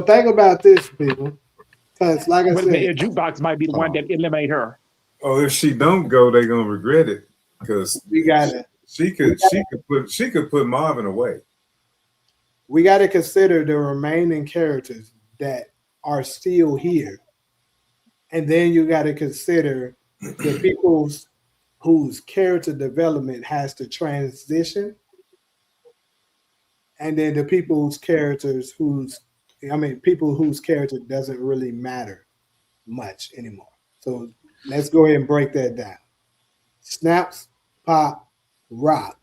think about this, people, because like I But the said, jukebox might be the one Oh, that eliminate her. oh, if she don't go, they're gonna regret it because we gotta she could put Marvin away. we gotta consider the remaining characters that are still here, and then you gotta consider the people's whose character development has to transition, and then the people's characters whose people whose character doesn't really matter much anymore. So let's go ahead and break that down. Snaps, pop, rock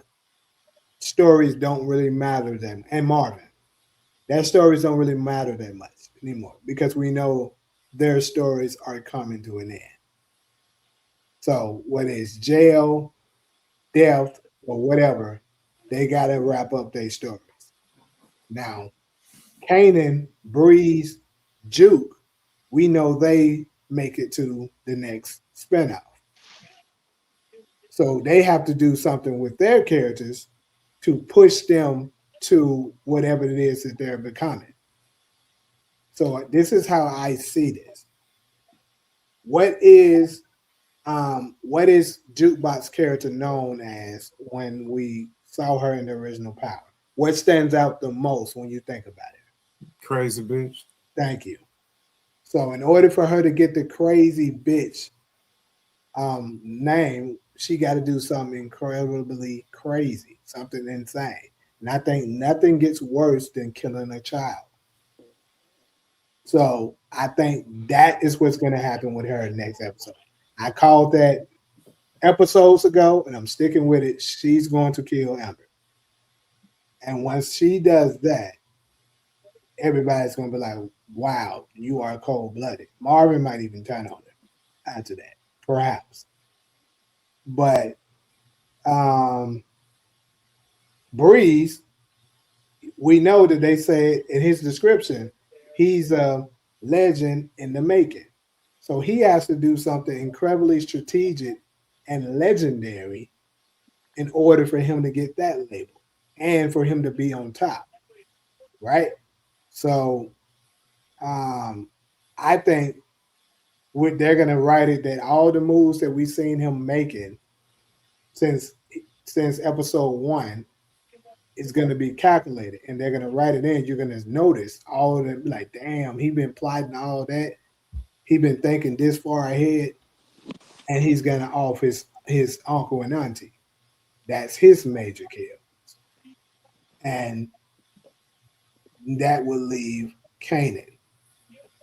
stories don't really matter them, and Marvin, their stories don't really matter that much anymore because we know their stories are coming to an end. So whether it's jail, death, or whatever, they gotta wrap up their stories. Now, Kanan, Breeze, Juke, we know they make it to the next spinoff. So they have to do something with their characters to push them to whatever it is that they're becoming. So this is how I see this. What is what is Jukebox character known as when we saw her in the original Power? What stands out the most when you think about it? Crazy bitch. Thank you. So in order for her to get the crazy bitch name, she got to do something incredibly crazy, something insane. And I think nothing gets worse than killing a child. So I think that is what's going to happen with her in the next episode. I called that episodes ago, and I'm sticking with it. She's going to kill Amber. And once she does that, everybody's going to be like, wow, you are cold blooded. Marvin might even turn on her after that, perhaps. But Breeze, we know that they say in his description, he's a legend in the making. So he has to do something incredibly strategic and legendary in order for him to get that label and for him to be on top, right? So I think they're gonna write it that all the moves that we've seen him making since episode one is gonna be calculated, and they're gonna write it in. You're gonna notice all of them, like, damn, he been plotting all that. He been thinking this far ahead, and he's gonna off his uncle and auntie. That's his major kill, and that will leave Kanan,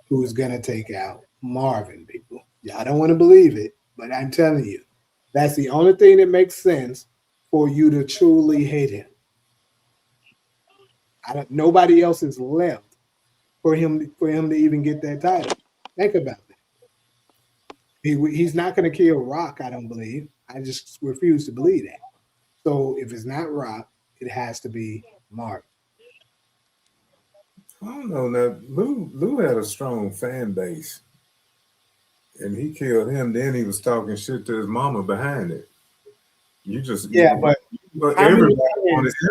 who's gonna take out Marvin. People, y'all don't want to believe it, but I'm telling you, that's the only thing that makes sense for you to truly hate him. Nobody else is left for him to even get that title. Think about it. He's not going to kill Rock. I don't believe. I just refuse to believe that. So if it's not Rock, it has to be Mark. I don't know. Now Lou had a strong fan base, and he killed him. Then he was talking shit to his mama behind it. Yeah, but how many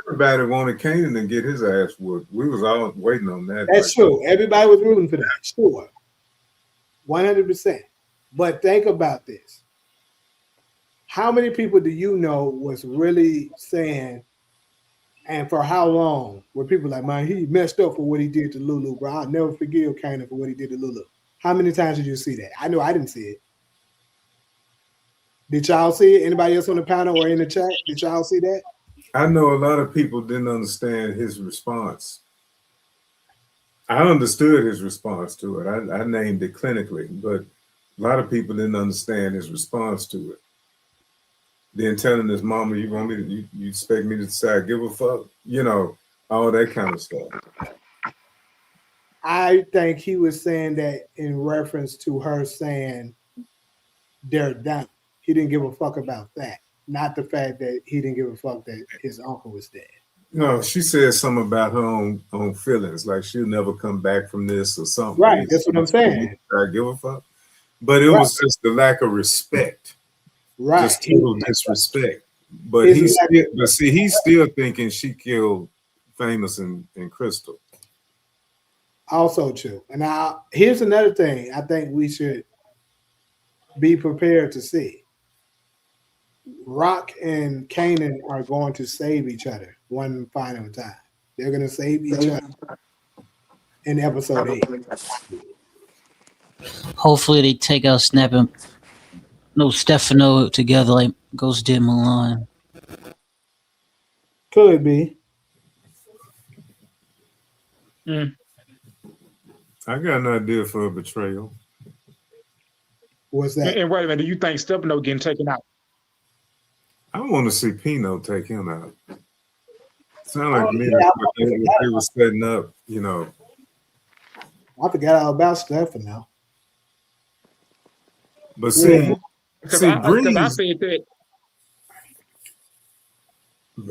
everybody wanted Kanan to get his ass whooped. We was all waiting on that. That's true. Everybody was rooting for that. Sure, 100%. But think about this. How many people do you know was really saying, and for how long were people like, man, he messed up for what he did to Lulu, bro. I'll never forgive Kanan for what he did to Lulu. How many times did you see that? I know I didn't see it. Did y'all see it? Anybody else on the panel or in the chat? Did y'all see that? I know a lot of people didn't understand his response. I understood his response to it. I named it clinically, but a lot of people didn't understand his response to it. Then telling his mama, you want me to, you expect me to decide, give a fuck, all that kind of stuff. I think he was saying that in reference to her saying they're done. He didn't give a fuck about that. Not the fact that he didn't give a fuck that his uncle was dead. No, she said something about her own feelings, like she'll never come back from this or something. Right, that's what I'm saying. I give a fuck. But it was just the lack of respect. Right. Just total disrespect. But he's still thinking she killed Famous and Crystal. Also true. And now here's another thing I think we should be prepared to see. Rock and Kanan are going to save each other one final time. They're going to save each other in episode 8. Hopefully they take out Snap and no Stefano together like Ghost did Milan. Could be. I got an idea for a betrayal. What's that? And wait a minute, do you think Stefano getting taken out? I want to see Pino take him out. Sound like me yeah, they were setting up, you know. I forgot all about Stefano. But see, Breeze. I said that.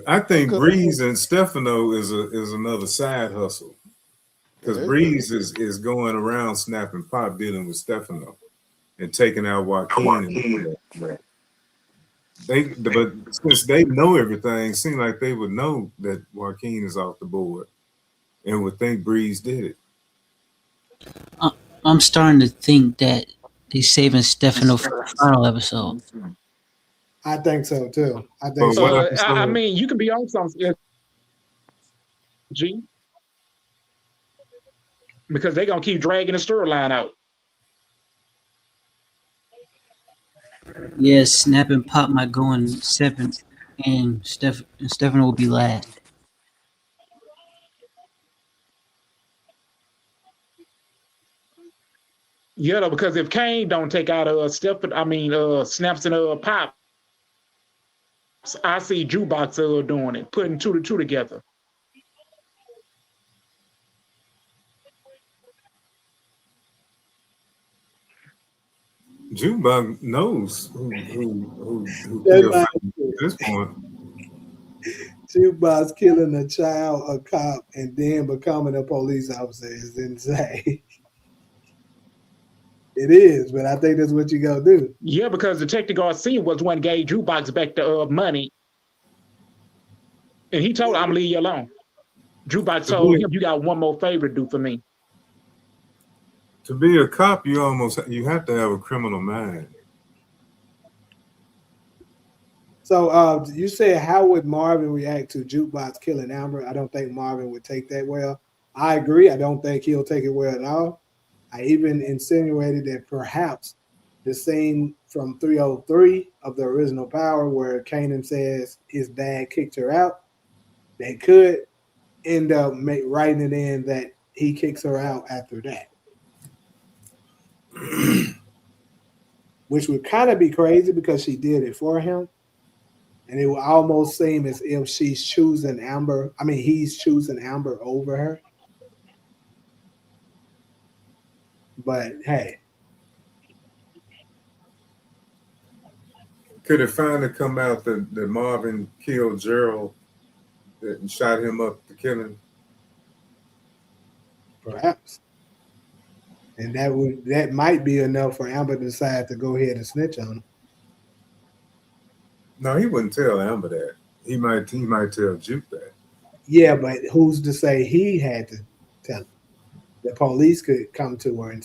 I think Breeze and Stefano is another side hustle because Breeze is going around snapping pop, dealing with Stefano and taking out Joaquin. But since they know everything, seems like they would know that Joaquin is off the board and would think Breeze did it. I'm starting to think that they're saving Stefano for the final episode. I think so too. I think But so. I mean, you can be on something, G, because they're gonna keep dragging the storyline out. Yeah, Snap and Pop might go in 7th, and Stefano will be last. Yeah, though, because if Kane don't take out Snaps and Pop, I see Jukebox doing it, putting 2 to 2 together. Jukebox knows who killed at this point. Jukebox killing a child, a cop, and then becoming a police officer is insane. It is, but I think that's what you gotta do. Yeah, because Detective Garcia was one gave Jukebox back the money, and he told him, "I'm leave you alone." Jukebox told him, "You got one more favor to do for me." To be a cop, you have to have a criminal mind. So you said, how would Marvin react to Jukebox killing Amber? I don't think Marvin would take that well. I agree. I don't think he'll take it well at all. I even insinuated that perhaps the scene from 303 of the original Power where Kanan says his dad kicked her out, they could end up writing it in that he kicks her out after that. Which would kind of be crazy because she did it for him. And it would almost seem as if he's choosing Amber over her. But hey. Could it finally come out that Marvin killed Gerald and shot him up to kill him? Perhaps. And that might be enough for Amber to decide to go ahead and snitch on him. No, he wouldn't tell Amber that. He might tell Juke that. Yeah, but who's to say he had to tell him? The police could come to her and